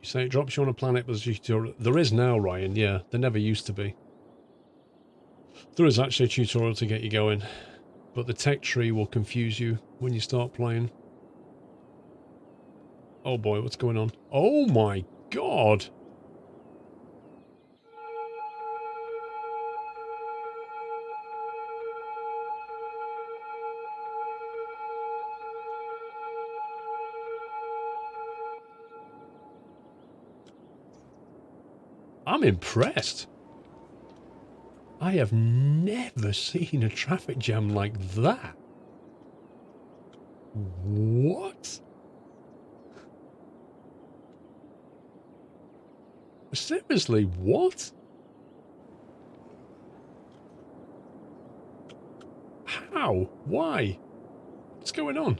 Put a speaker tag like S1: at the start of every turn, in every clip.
S1: You say it drops you on a planet, but there's a tutorial. There is now, Ryan, yeah. There never used to be. There is actually a tutorial to get you going, but the tech tree will confuse you when you start playing. Oh boy, what's going on? Oh my god! I'm impressed. I have never seen a traffic jam like that. What? Seriously, what? How? Why? What's going on?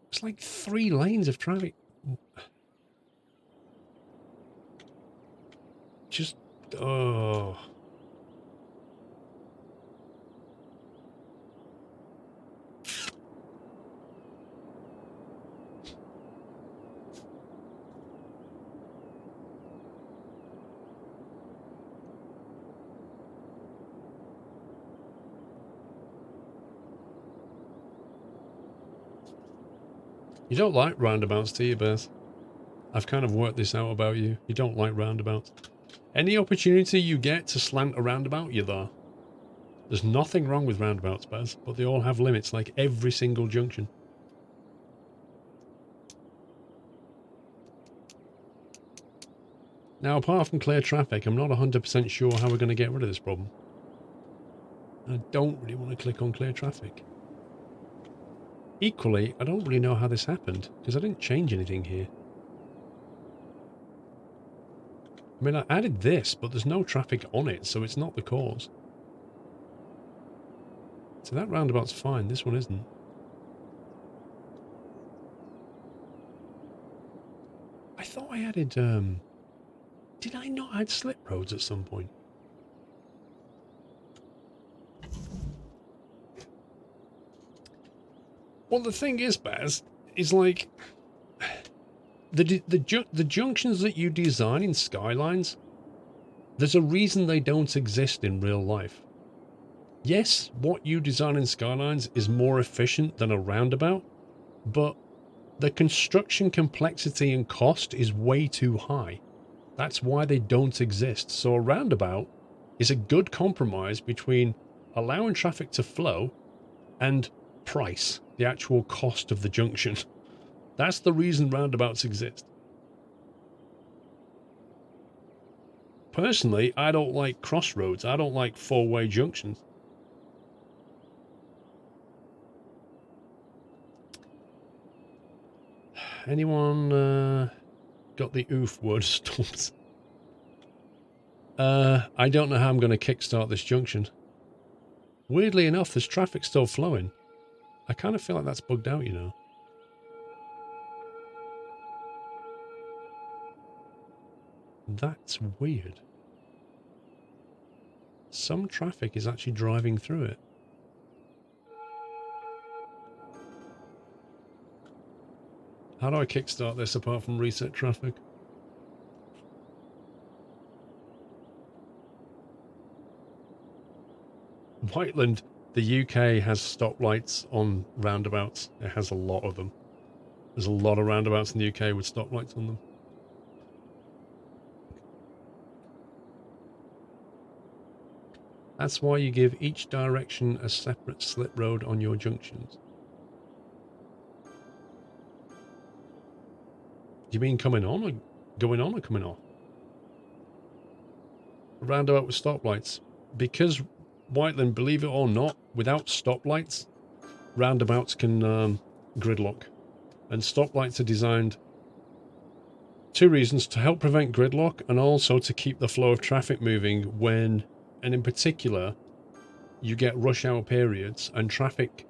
S1: It's like 3 lanes of traffic. Just, oh. You don't like roundabouts, do you, Beth? I've kind of worked this out about you. You don't like roundabouts. Any opportunity you get to slant a roundabout, you're there. There's nothing wrong with roundabouts, Beth, but they all have limits, like every single junction. Now, apart from clear traffic, I'm not 100% sure how we're going to get rid of this problem. I don't really want to click on clear traffic. Equally, I don't really know how this happened, because I didn't change anything here. I mean, I added this, but there's no traffic on it, so it's not the cause. So that roundabout's fine, this one isn't. I thought I added, did I not add slip roads at some point? Well, the thing is, Baz, is like the junctions that you design in Skylines, there's a reason they don't exist in real life. Yes, what you design in Skylines is more efficient than a roundabout, but the construction complexity and cost is way too high. That's why they don't exist. So a roundabout is a good compromise between allowing traffic to flow and price, the actual cost of the junction. That's the reason roundabouts exist. Personally, I don't like crossroads. I don't like 4-way junctions. Anyone got the oof word stopped? I don't know how I'm going to kickstart this junction. Weirdly enough, there's traffic still flowing. I kind of feel like that's bugged out, you know. That's weird. Some traffic is actually driving through it. How do I kickstart this apart from reset traffic? Whiteland, the UK has stoplights on roundabouts. It has a lot of them. There's a lot of roundabouts in the UK with stoplights on them. That's why you give each direction a separate slip road on your junctions. Do you mean coming on or going on or coming off? A roundabout with stoplights. Because Whiteland, believe it or not, without stoplights, roundabouts can gridlock. And stoplights are designed 2 reasons: to help prevent gridlock and also to keep the flow of traffic moving when, and in particular, you get rush hour periods and traffic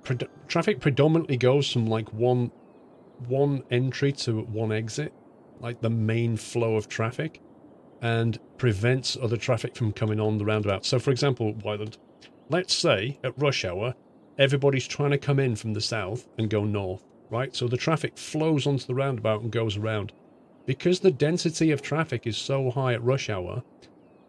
S1: predominantly goes from like one entry to one exit, like the main flow of traffic, and prevents other traffic from coming on the roundabout. So for example, Wyland, let's say at rush hour, everybody's trying to come in from the south and go north, right? So the traffic flows onto the roundabout and goes around. Because the density of traffic is so high at rush hour,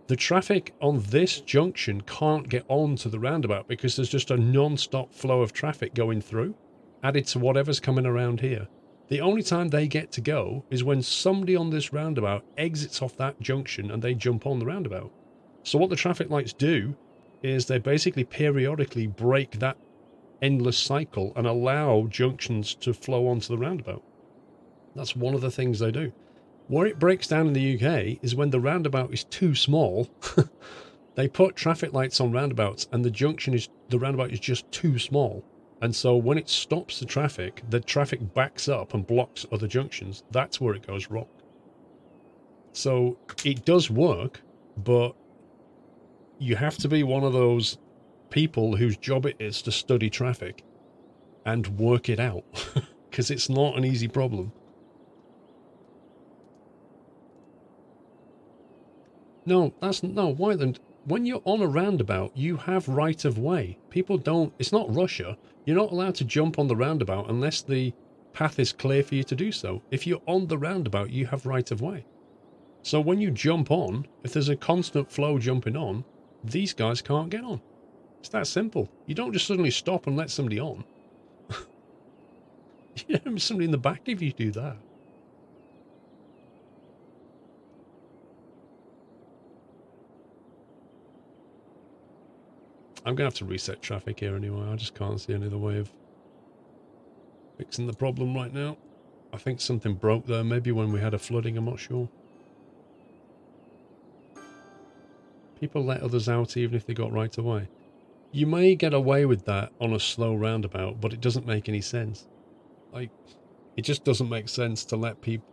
S1: the traffic on this junction can't get onto the roundabout because there's just a non-stop flow of traffic going through, added to whatever's coming around here. The only time they get to go is when somebody on this roundabout exits off that junction and they jump on the roundabout. So what the traffic lights do is they basically periodically break that endless cycle and allow junctions to flow onto the roundabout. That's one of the things they do. Where it breaks down in the UK is when the roundabout is too small. They put traffic lights on roundabouts and the roundabout is just too small. And so when it stops the traffic backs up and blocks other junctions. That's where it goes wrong. So it does work, but you have to be one of those people whose job it is to study traffic and work it out, because it's not an easy problem. No, Whiteland. When you're on a roundabout, you have right of way. People don't, it's not Russia. You're not allowed to jump on the roundabout unless the path is clear for you to do so. If you're on the roundabout, you have right of way. So when you jump on, if there's a constant flow jumping on, these guys can't get on. It's that simple. You don't just suddenly stop and let somebody on. You know, somebody in the back if you do that. I'm going to have to reset traffic here anyway. I just can't see any other way of fixing the problem right now. I think something broke there. Maybe when we had a flooding, I'm not sure. People let others out even if they got right away. You may get away with that on a slow roundabout, but it doesn't make any sense. Like, it just doesn't make sense to let people...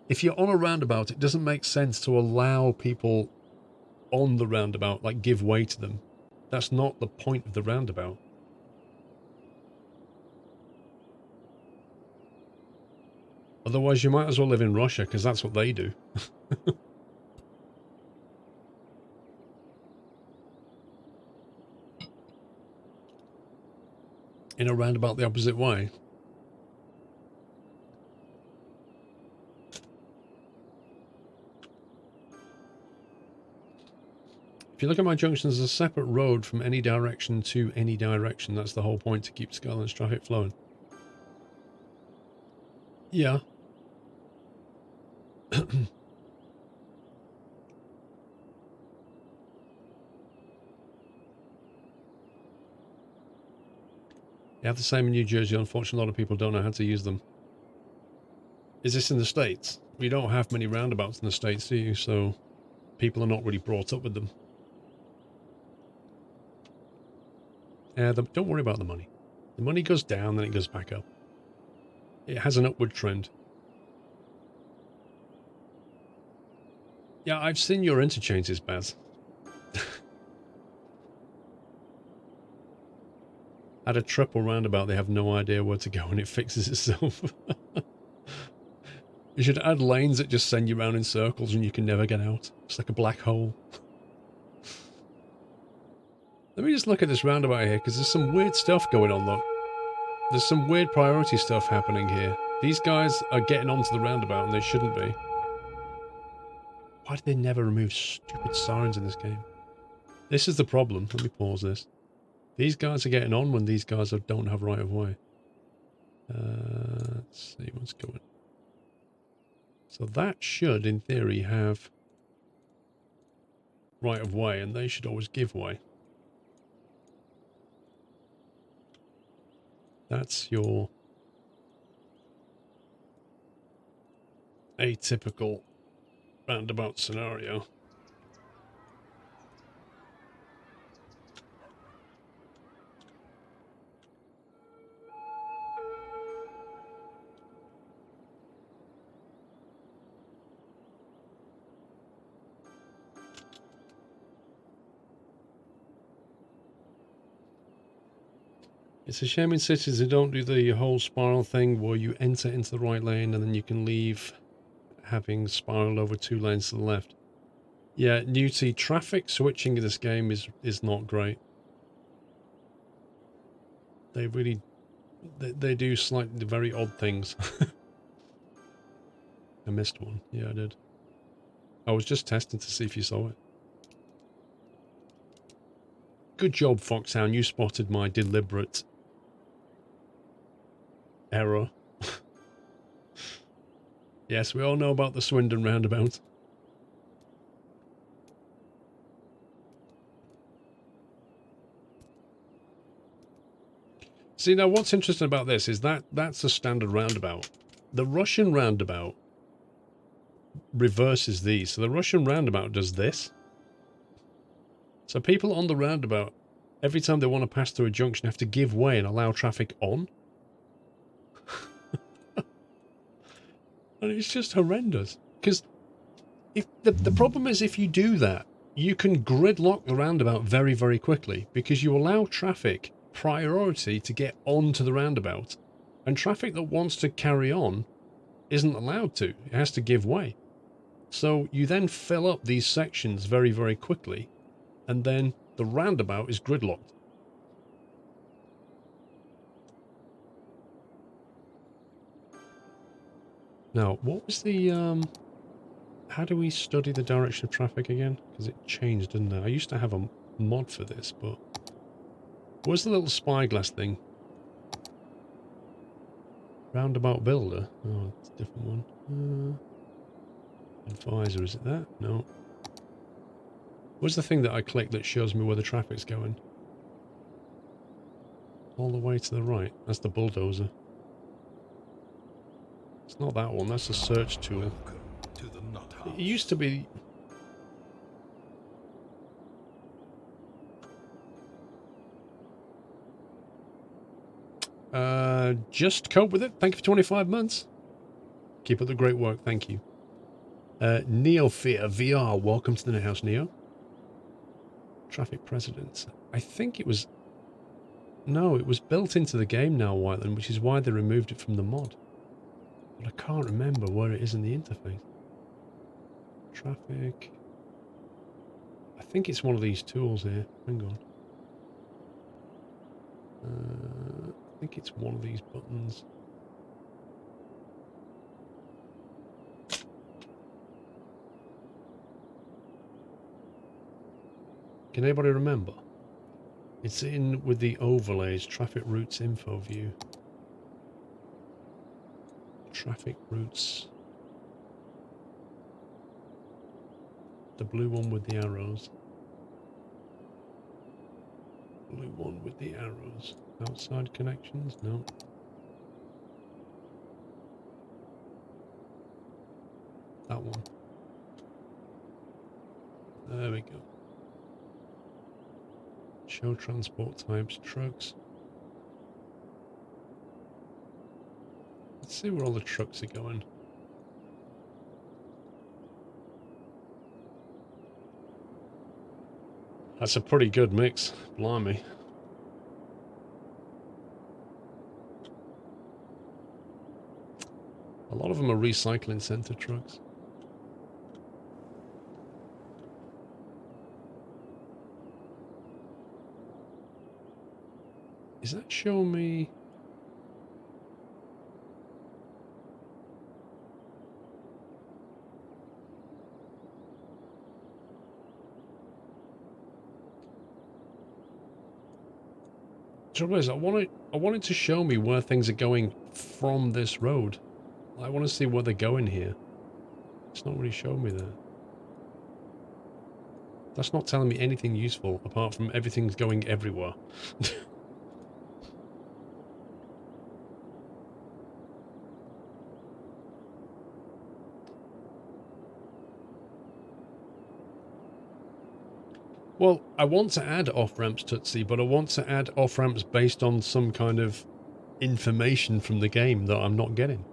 S1: If you're on a roundabout, it doesn't make sense to allow people on the roundabout, like, give way to them. That's not the point of the roundabout. Otherwise, you might as well live in Russia, because that's what they do. In a roundabout the opposite way. If you look at my junctions, there's a separate road from any direction to any direction. That's the whole point, to keep Skylines traffic flowing. Yeah. You have the same in New Jersey. Unfortunately, a lot of people don't know how to use them. Is this in the States? We don't have many roundabouts in the States, do you? So people are not really brought up with them. Don't worry about the money. The money goes down, then it goes back up. It has an upward trend. Yeah, I've seen your interchanges, Baz. At a triple roundabout, they have no idea where to go and it fixes itself. You should add lanes that just send you around in circles and you can never get out. It's like a black hole. Let me just look at this roundabout here, because there's some weird stuff going on, look. There's some weird priority stuff happening here. These guys are getting onto the roundabout and they shouldn't be. Why did they never remove stupid signs in this game? This is the problem. Let me pause this. These guys are getting on when these guys don't have right of way. Let's see what's going. So that should, in theory, have right of way, and they should always give way. That's your atypical roundabout scenario. It's a shame in cities they don't do the whole spiral thing where you enter into the right lane and then you can leave having spiraled over 2 lanes to the left. Yeah, Newty, traffic switching in this game is not great. They really, they do slightly very odd things. I missed one. Yeah, I did. I was just testing to see if you saw it. Good job, Foxhound. You spotted my deliberate error. Yes, we all know about the Swindon roundabout. See, now what's interesting about this is that that's a standard roundabout. The Russian roundabout reverses these. So the Russian roundabout does this. So people on the roundabout, every time they want to pass through a junction, have to give way and allow traffic on. And it's just horrendous. Because if the problem is if you do that, you can gridlock the roundabout very, very quickly because you allow traffic priority to get onto the roundabout. And traffic that wants to carry on isn't allowed to. It has to give way. So you then fill up these sections very, very quickly. And then the roundabout is gridlocked. Now, what was the, how do we study the direction of traffic again? Because it changed, didn't it? I used to have a mod for this, but... Where's the little spyglass thing? Roundabout builder? Oh, it's a different one. Advisor, is it that? No. Where's the thing that I click that shows me where the traffic's going? All the way to the right. That's the bulldozer. It's not that one, that's a search tool. It used to be... just cope with it. Thank you for 25 months. Keep up the great work, thank you. Neofear VR, welcome to the house, Neo. Traffic precedence. I think it was... No, it was built into the game now, Whiteland, which is why they removed it from the mod. But I can't remember where it is in the interface. Traffic. I think it's one of these tools here. Hang on. I think it's one of these buttons. Can anybody remember? It's in with the overlays, traffic routes info view. Traffic routes. The blue one with the arrows. Blue one with the arrows. Outside connections? No. That one. There we go. Show transport types, trucks. Let's see where all the trucks are going. That's a pretty good mix, blimey. A lot of them are recycling centre trucks. Is that showing me... Trouble is, I want it to show me where things are going from this road. I want to see where they're going here. It's not really showing me that. That's not telling me anything useful apart from everything's going everywhere. Well, I want to add off-ramps, Tootsie, but I want to add off-ramps based on some kind of information from the game that I'm not getting.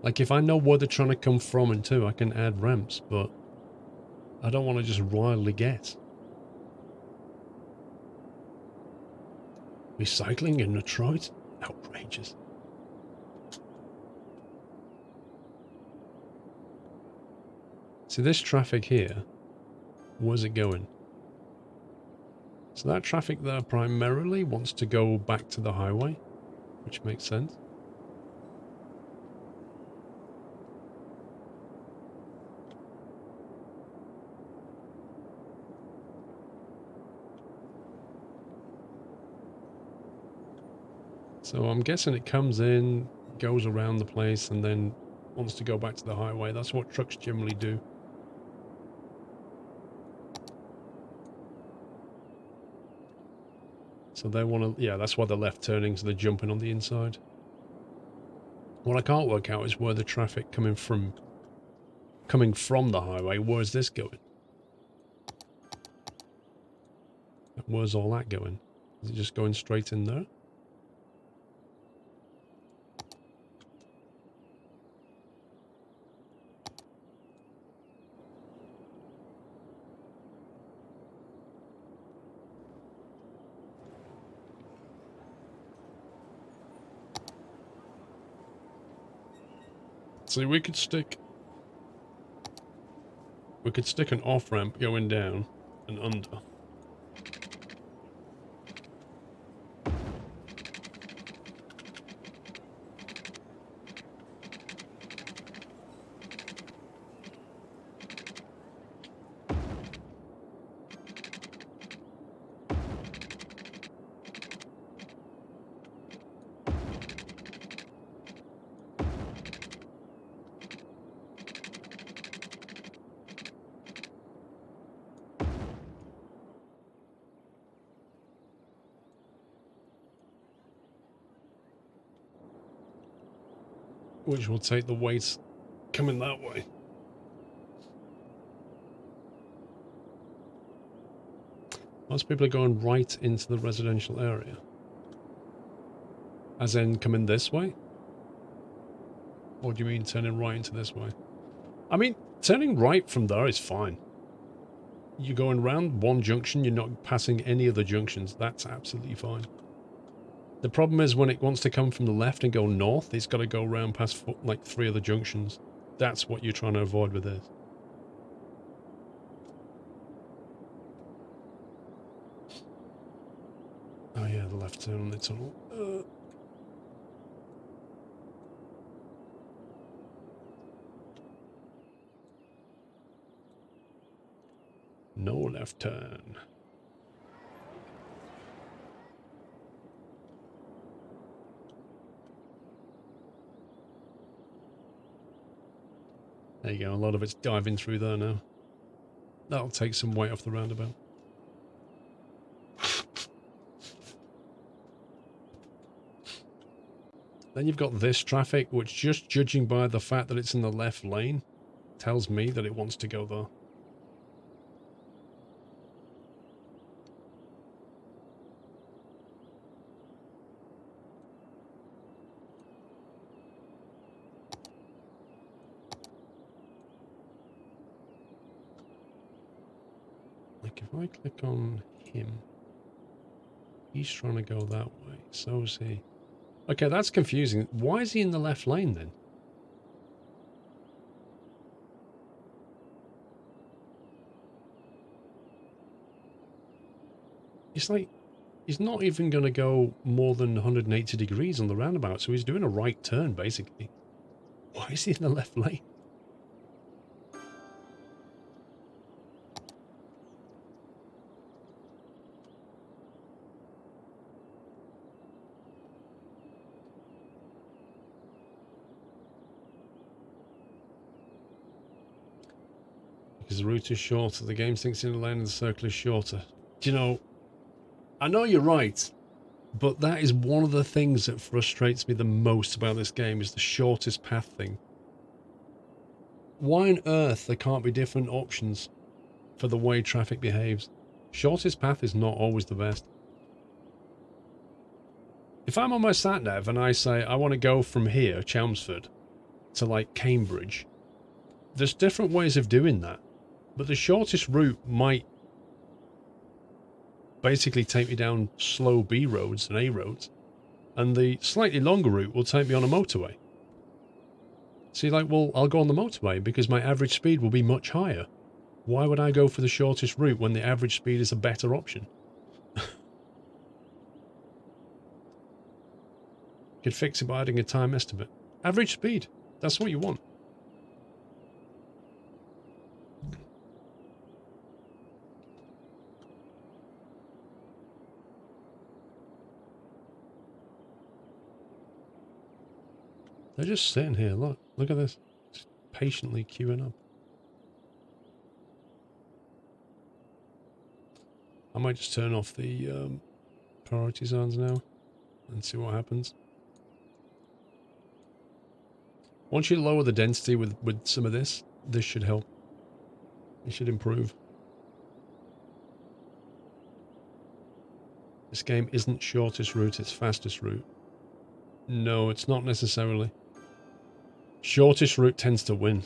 S1: Like, if I know where they're trying to come from and to, I can add ramps, but I don't want to just wildly guess. Recycling in Detroit? Outrageous. See, this traffic here, where's it going? So that traffic there primarily wants to go back to the highway, which makes sense. So I'm guessing it comes in, goes around the place, and then wants to go back to the highway. That's what trucks generally do. So they want to, yeah, that's why they're left turning, so they're jumping on the inside. What I can't work out is where the traffic coming from the highway, where's this going? Where's all that going? Is it just going straight in there? See, we could stick an off-ramp going down and under. Which will take the weight coming that way. Most people are going right into the residential area. As in coming this way? Or do you mean turning right into this way? I mean, turning right from there is fine. You're going round one junction, you're not passing any other junctions. That's absolutely fine. The problem is when it wants to come from the left and go north, it's got to go around past like 3 other junctions. That's what you're trying to avoid with this. Oh yeah, the left turn on the tunnel. No left turn. There you go, a lot of it's diving through there now. That'll take some weight off the roundabout. Then you've got this traffic, which just judging by the fact that it's in the left lane, tells me that it wants to go there. Like if I click on him, he's trying to go that way, so is he. Okay, that's confusing. Why is he in the left lane then? It's like, he's not even going to go more than 180 degrees on the roundabout, so he's doing a right turn, basically. Why is he in the left lane? Because the route is shorter, the game thinks in the lane and the circle is shorter. Do you know, I know you're right, but that is one of the things that frustrates me the most about this game, is the shortest path thing. Why on earth there can't be different options for the way traffic behaves? Shortest path is not always the best. If I'm on my sat-nav and I say I want to go from here, Chelmsford, to like Cambridge, there's different ways of doing that, but the shortest route might basically take me down slow B roads and A roads, and the slightly longer route will take me on a motorway. So you're like, well, I'll go on the motorway because my average speed will be much higher. Why would I go for the shortest route when the average speed is a better option? Could fix it by adding a time estimate. Average speed. That's what you want. They're just sitting here. Look. Look at this. Just patiently queuing up. I might just turn off the priority zones now and see what happens. Once you lower the density with some of this should help. It should improve. This game isn't shortest route, it's fastest route. No, it's not necessarily. Shortest route tends to win.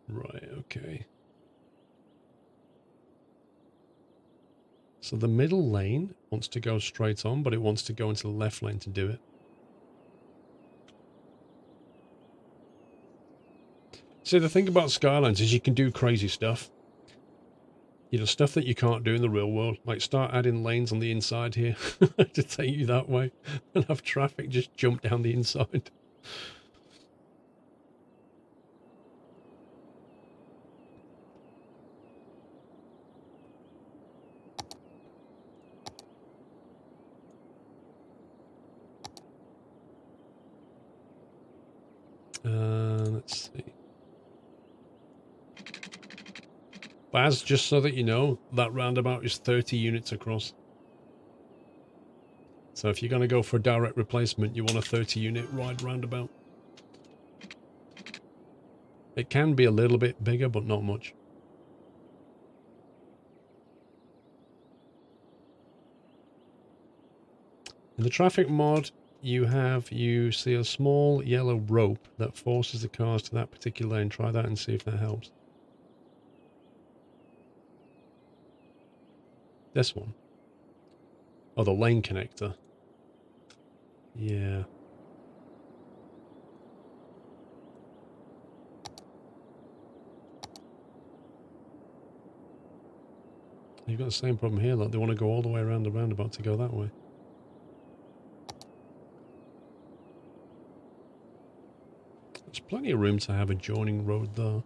S1: Right, okay. So the middle lane wants to go straight on, but it wants to go into the left lane to do it. See, the thing about Skylines is you can do crazy stuff. You know, stuff that you can't do in the real world. Like start adding lanes on the inside here to take you that way and have traffic just jump down the inside. Let's see. Baz, just so that you know, that roundabout is 30 units across. So if you're going to go for a direct replacement, you want a 30 unit wide roundabout. It can be a little bit bigger, but not much. In the traffic mod, you see a small yellow rope that forces the cars to that particular lane. Try that and see if that helps. This one. Oh, the lane connector. Yeah. You've got the same problem here, look. They want to go all the way around the roundabout to go that way. There's plenty of room to have a joining road though.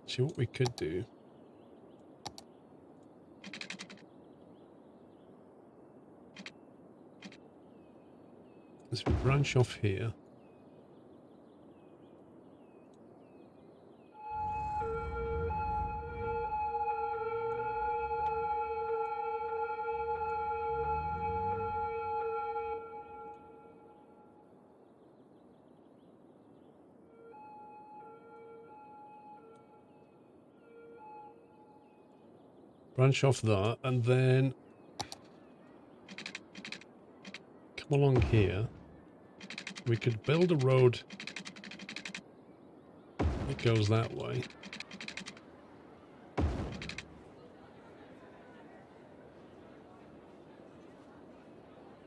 S1: See what we could do. Let's branch off here. Branch off that, and then come along here. We could build a road that goes that way.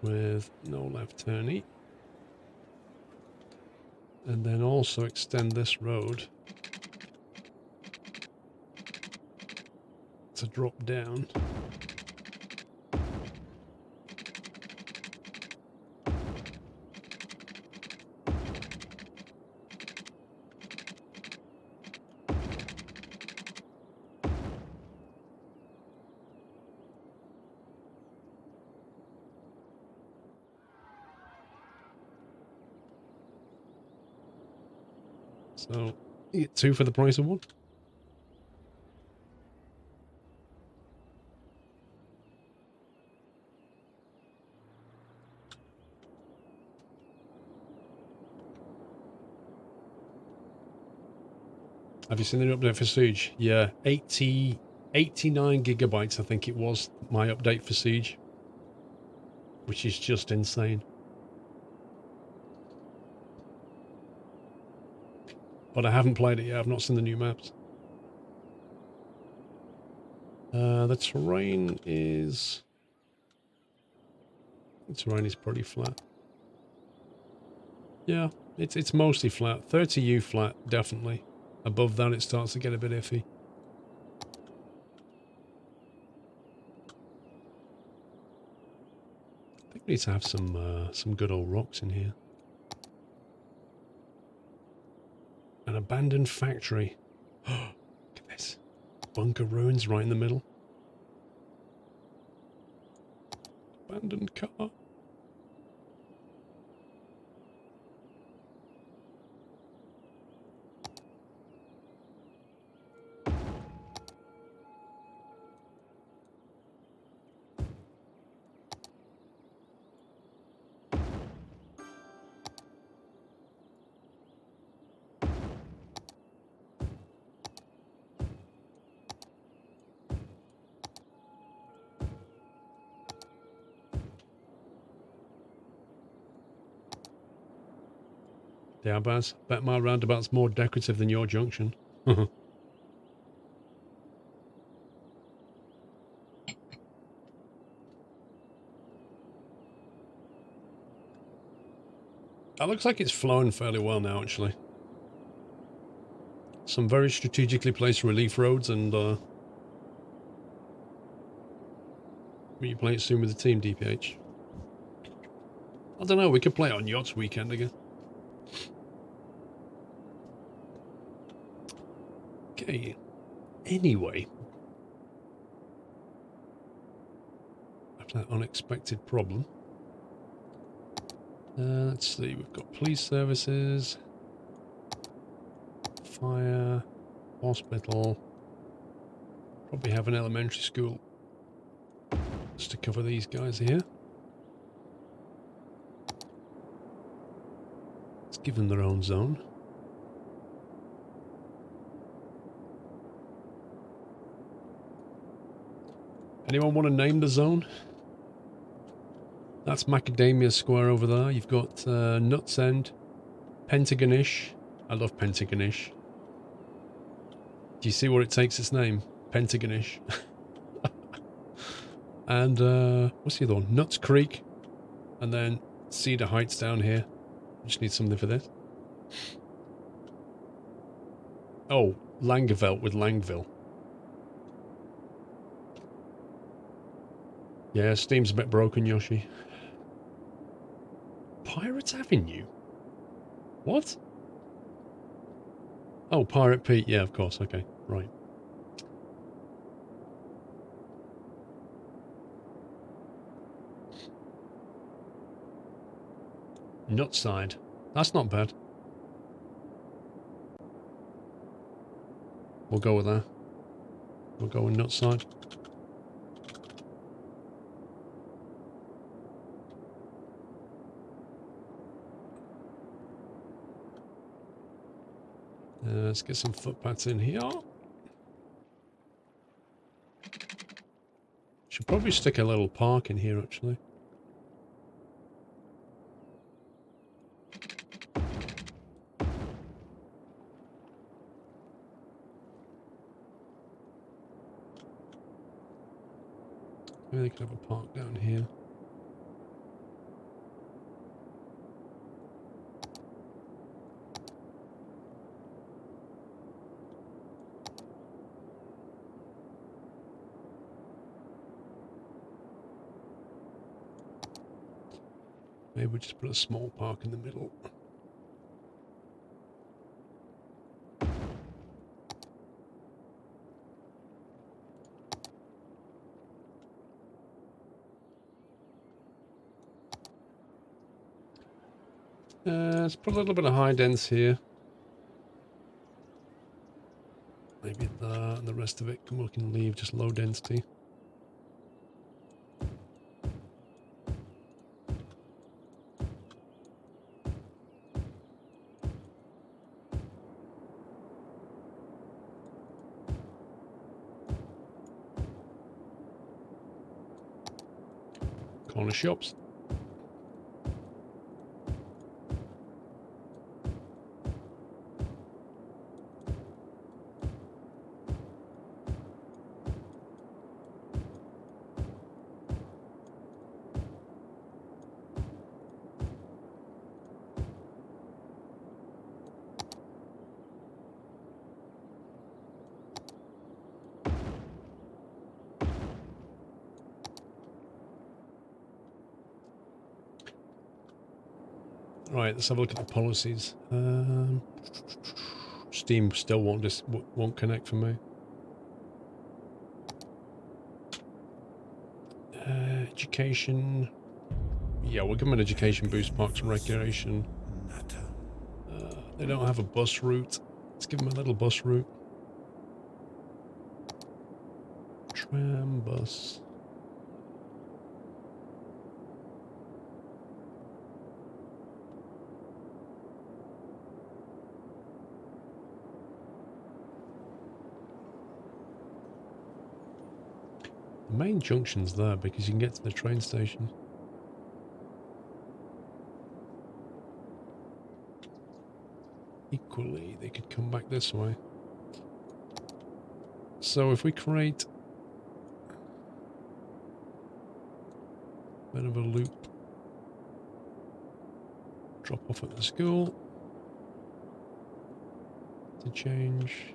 S1: With no left turny. And then also extend this road to drop down. So, you get 2 for the price of 1. Have you seen the update for Siege? Yeah, 89 gigabytes I think it was, my update for Siege. Which is just insane. But I haven't played it yet, I've not seen the new maps. The terrain is... The terrain is pretty flat. Yeah, It's mostly flat. 30U flat, definitely. Above that, it starts to get a bit iffy. I think we need to have some good old rocks in here. An abandoned factory. Look at this. Bunker ruins right in the middle. Abandoned car. Yeah, Baz. Bet my roundabout's more decorative than your junction. That looks like it's flowing fairly well now, actually. Some very strategically placed relief roads, and you play it soon with the team, DPH. I don't know, we could play it on Yachts Weekend again. Okay. Anyway. After that unexpected problem. Let's see, we've got police services, fire, hospital, probably have an elementary school just to cover these guys here. Let's give them their own zone. Anyone want to name the zone? That's Macadamia Square over there. You've got Nuts End, Pentagonish. I love Pentagonish. Do you see where it takes its name? Pentagonish. And what's the other one? Nuts Creek. And then Cedar Heights down here. Just need something for this. Oh, Langeveld with Langville. Yeah, Steam's a bit broken, Yoshi. Pirates Avenue? What? Oh, Pirate Pete. Yeah, of course. Okay, right. Nutside. That's not bad. We'll go with that. We'll go with Nutside. Let's get some footpaths in here. Should probably stick a little park in here, actually. Maybe they could have a park down here. Maybe we'll just put a small park in the middle. Let's put a little bit of high dense here. Maybe that, and the rest of it we can leave just low density. Corner shops. Right, let's have a look at the policies. Steam still won't connect for me. Education. Yeah, we'll give them an education boost. Parks and recreation. They don't have a bus route. Let's give them a little bus route. Tram, bus. The main junction's there because you can get to the train station. Equally, they could come back this way. So if we create a bit of a loop, drop off at the school, to change.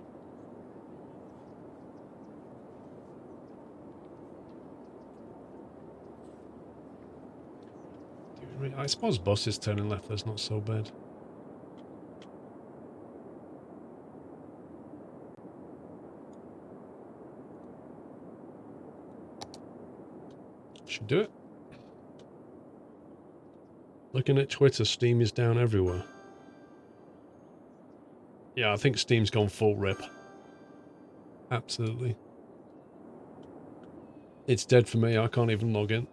S1: I suppose buses turning left, that's not so bad. Should do it. Looking at Twitter, Steam is down everywhere. Yeah, I think Steam's gone full rip. Absolutely. It's dead for me, I can't even log in.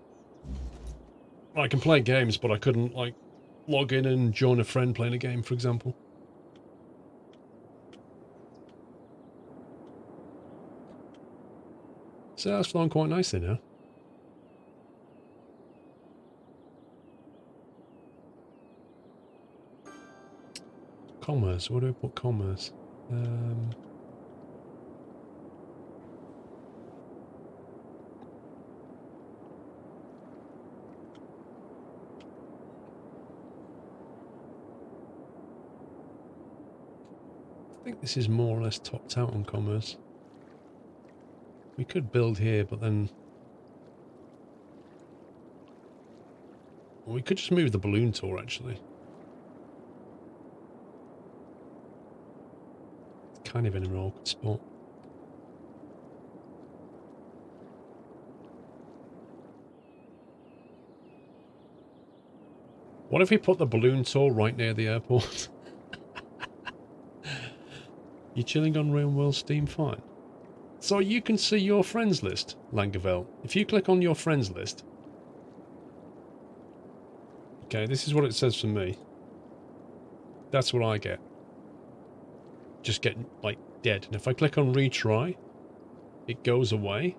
S1: I can play games, but I couldn't, like, log in and join a friend playing a game, for example. So that's flowing quite nicely now. Commerce, where do I put commerce? I think this is more or less topped out on commerce. We could build here, but then... we could just move the balloon tour, actually. It's kind of in an awkward spot. What if we put the balloon tour right near the airport? You're chilling on Real World Steam? Fine. So you can see your friends list, Langavel. If you click on your friends list... okay, this is what it says for me. That's what I get. Just get, like, dead. And if I click on retry, it goes away,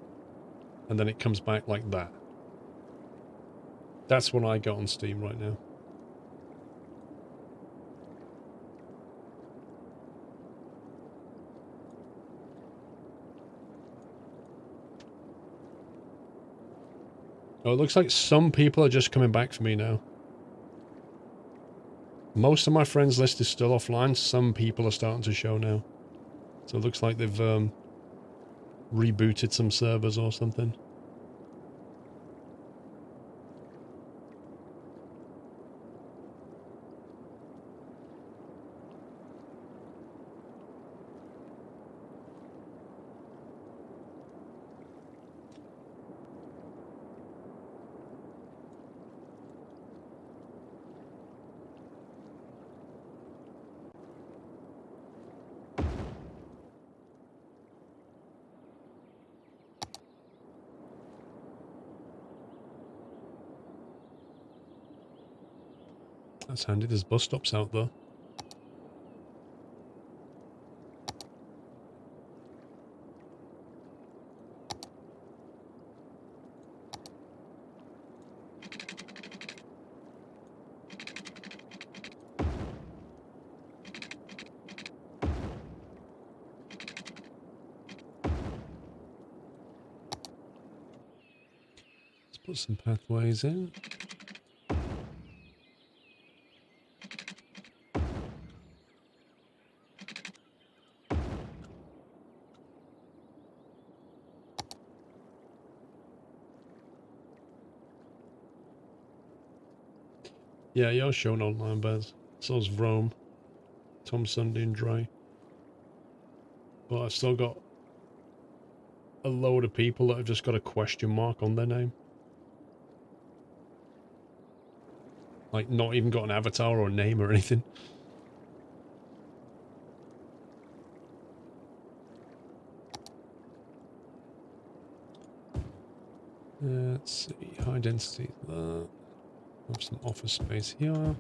S1: and then it comes back like that. That's what I got on Steam right now. Oh, it looks like some people are just coming back for me now. Most of my friends list is still offline. Some people are starting to show now. So it looks like they've rebooted some servers or something. That's handy. There's bus stops out there. Let's put some pathways in. Yeah, you're showing online, Bez. So's Rome, Tom Sunday and Dre. But I've still got a load of people that have just got a question mark on their name. Like, not even got an avatar or a name or anything. Let's see, high density there. Have some office space here.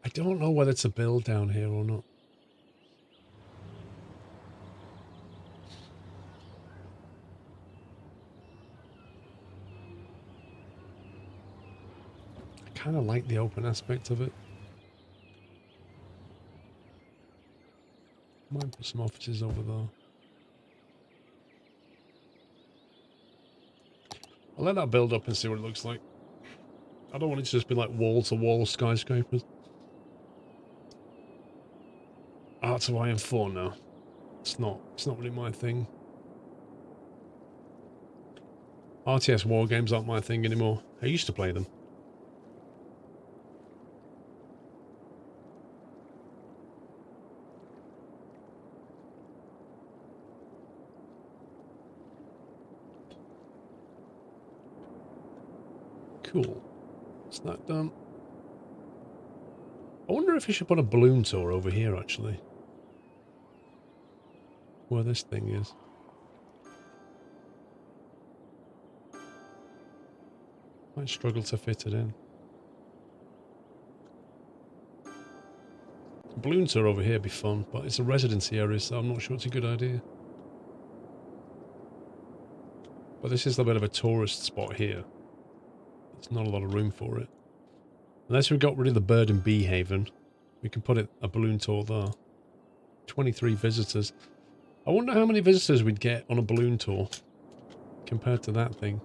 S1: I don't know whether to build down here or not. I kind of like the open aspect of it. Might put some offices over there. I'll let that build up and see what it looks like. I don't want it to just be like wall-to-wall skyscrapers. Arts of Iron 4 now. It's not really my thing. RTS war games aren't my thing anymore. I used to play them. Cool. Is that done? I wonder if I should put a balloon tour over here, actually. Where this thing is. Might struggle to fit it in. A balloon tour over here would be fun, but it's a residency area, so I'm not sure it's a good idea. But this is a bit of a tourist spot here. There's not a lot of room for it. Unless we got rid of the bird and bee haven, we can put a balloon tour there. 23 visitors. I wonder how many visitors we'd get on a balloon tour compared to that thing.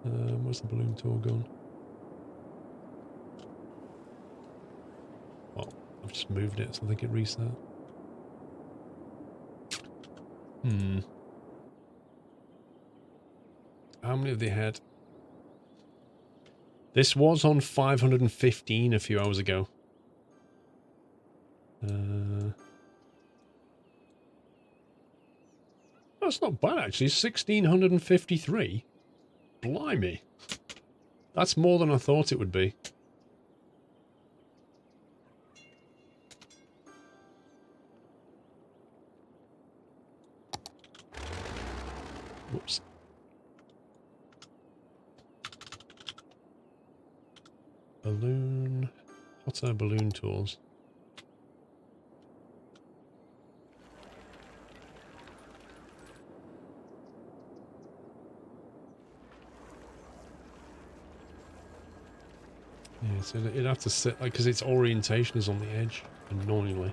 S1: Where's the balloon tour gone? Well, I've just moved it, so I think it reset. How many have they had? This was on 515 a few hours ago. That's not bad, actually. 1,653. Blimey. That's more than I thought it would be. Whoops. Balloon. Hot air balloon tours. Yeah, so it'd have to sit, like, because its orientation is on the edge, annoyingly.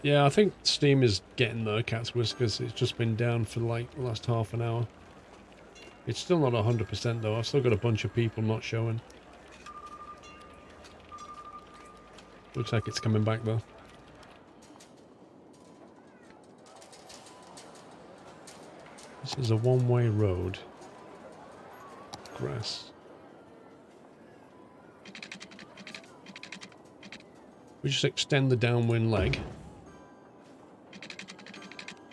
S1: Yeah, I think Steam is getting there, cat's whiskers. It's just been down for, like, the last half an hour. It's still not 100% though. I've still got a bunch of people not showing. Looks like it's coming back though. This is a one-way road. Grass. We just extend the downwind leg.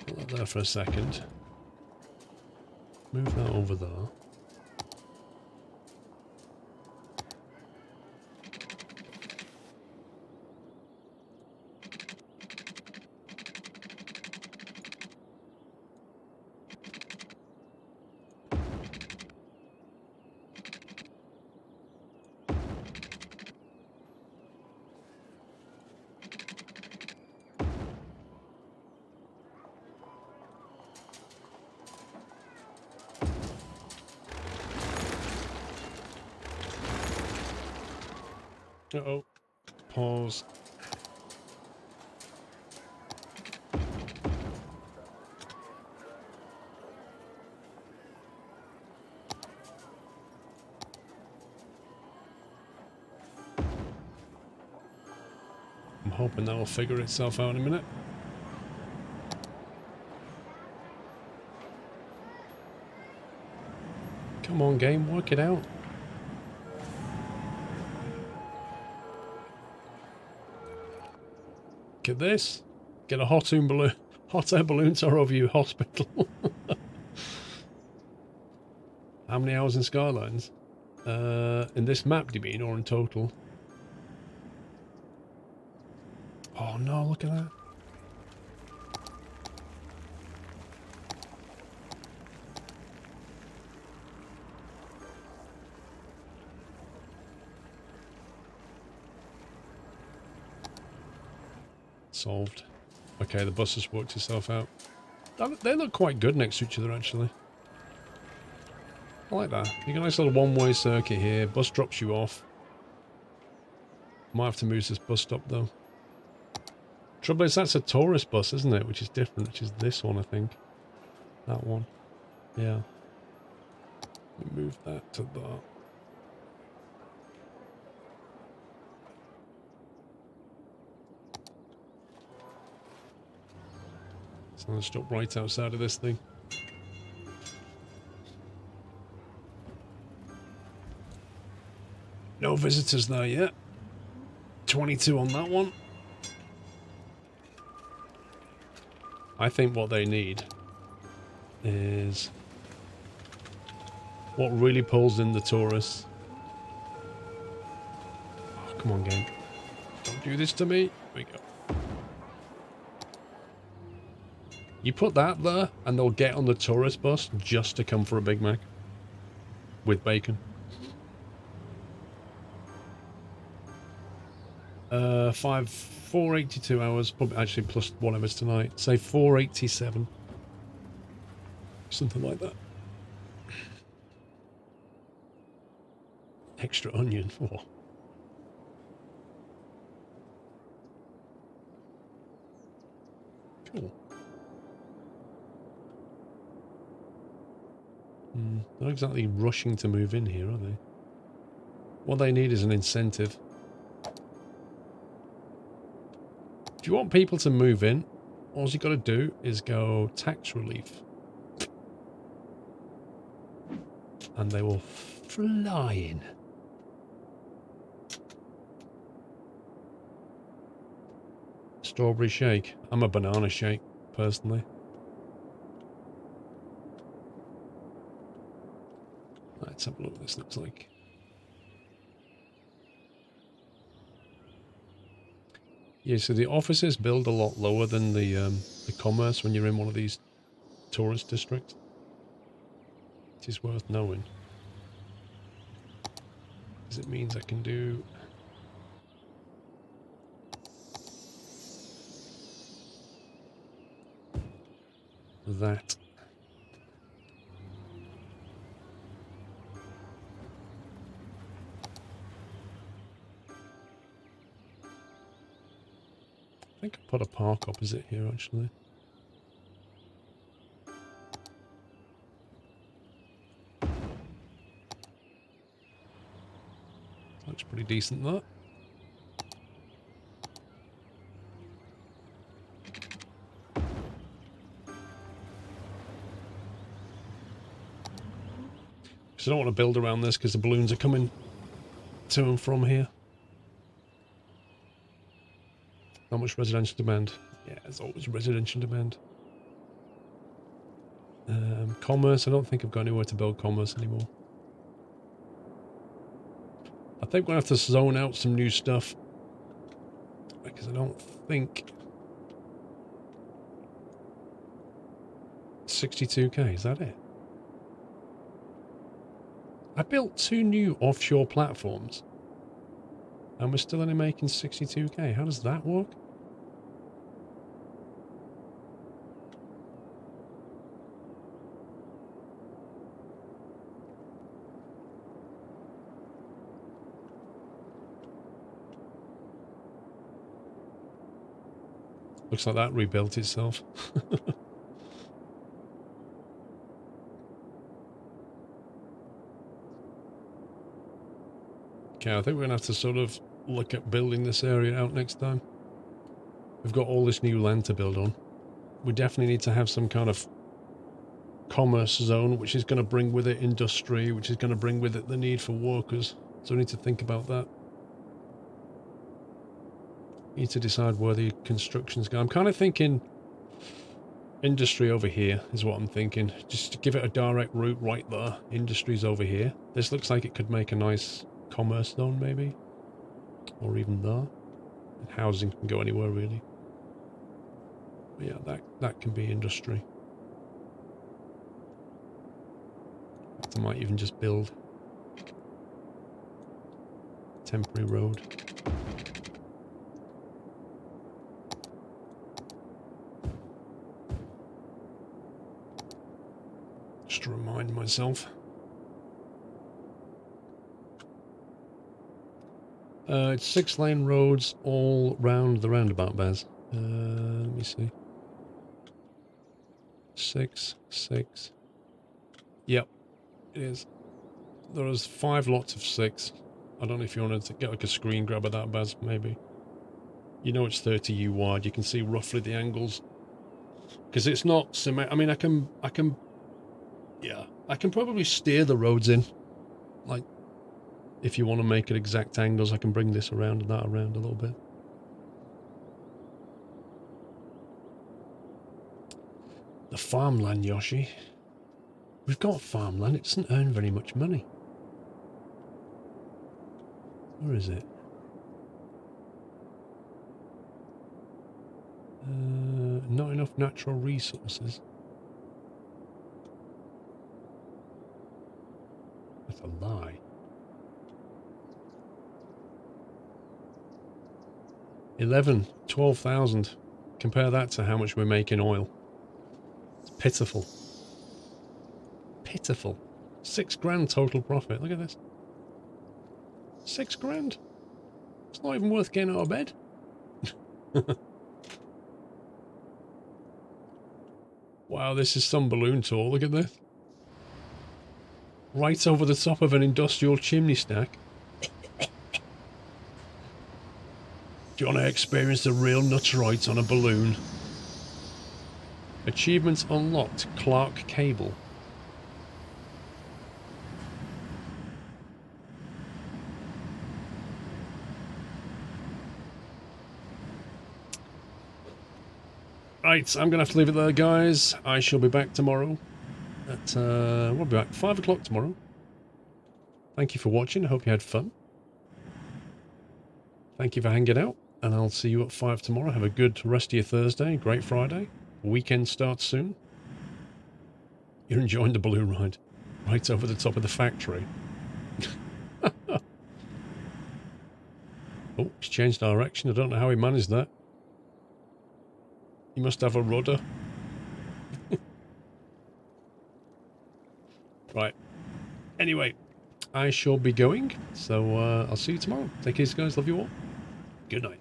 S1: Put that there for a second. Move that over there. Uh-oh. Pause. I'm hoping that will figure itself out in a minute. Come on, game, work it out. Get this. Get a hot air balloon tour over you hospital. How many hours in Skylines? In this map, do you mean, or in total? Oh no, look at that. Solved. Okay, the bus has worked itself out. They look quite good next to each other, actually. I like that. You got a nice little one-way circuit here. Bus drops you off. Might have to move this bus stop, though. Trouble is, that's a tourist bus, isn't it? Which is different, which is this one, I think. That one. Yeah. Let me move that to that. So I'm going to stop right outside of this thing. No visitors there yet. 22 on that one. I think what they need is what really pulls in the tourists. Oh, come on, game. Don't do this to me. There we go. You put that there, and they'll get on the tourist bus just to come for a Big Mac. With bacon. 482 hours, probably actually plus whatever's tonight. Say 487. Something like that. Extra onion. Oh. Cool. Not exactly rushing to move in here, are they? What they need is an incentive. If you want people to move in, all you got to do is go tax relief. And they will fly in. Strawberry shake. I'm a banana shake, personally. Let's have a look what this looks like. Yeah, so the offices build a lot lower than the commerce when you're in one of these tourist districts. It is worth knowing. Because it means I can do... that. I think I put a park opposite here, actually. Looks pretty decent, that. Because I don't want to build around this because the balloons are coming to and from here. How much residential demand? Yeah, there's always residential demand. Commerce, I don't think I've got anywhere to build commerce anymore. I think we'll have to zone out some new stuff. Because I don't think... 62k, is that it? I built 2 new offshore platforms. And we're still only making 62k. How does that work? Looks like that rebuilt itself. Okay, I think we're going to have to sort of look at building this area out next time. We've got all this new land to build on. We definitely need to have some kind of commerce zone, which is going to bring with it industry, which is going to bring with it the need for workers. So we need to think about that. Need to decide where the construction's going. I'm kind of thinking industry over here is what I'm thinking. Just to give it a direct route right there. Industry's over here. This looks like it could make a nice commerce zone, maybe. Or even there. And housing can go anywhere, really. But yeah, that can be industry. I might even just build a temporary road. Just to remind myself. It's 6-lane roads all round the roundabout, Baz. Let me see. 6. Yep, it is. There is 5 lots of 6. I don't know if you wanted to get like a screen grab of that, Baz, maybe. You know it's 30U wide. You can see roughly the angles. Because it's not symmetrical. I mean, I can probably steer the roads in. Like, if you want to make it exact angles, I can bring this around and that around a little bit. The farmland, Yoshi. We've got farmland. It doesn't earn very much money. Where is it? Not enough natural resources. That's a lie. 12,000. Compare that to how much we're making oil. It's pitiful. Pitiful. 6 grand total profit. Look at this. 6 grand. It's not even worth getting out of bed. Wow, this is some balloon tour. Look at this. Right over the top of an industrial chimney stack. Do you want to experience the real Nutterites on a balloon? Achievements unlocked. Clark Cable. Right, I'm going to have to leave it there, guys. I shall be back tomorrow. We'll be back at 5 o'clock tomorrow. Thank you for watching. I hope you had fun. Thank you for hanging out. And I'll see you at 5 tomorrow. Have a good rest of your Thursday. Great Friday. Weekend starts soon. You're enjoying the balloon ride. Right over the top of the factory. Oh, he's changed direction. I don't know how he managed that. He must have a rudder. Right. Anyway, I shall be going. So I'll see you tomorrow. Take care, guys. Love you all. Good night.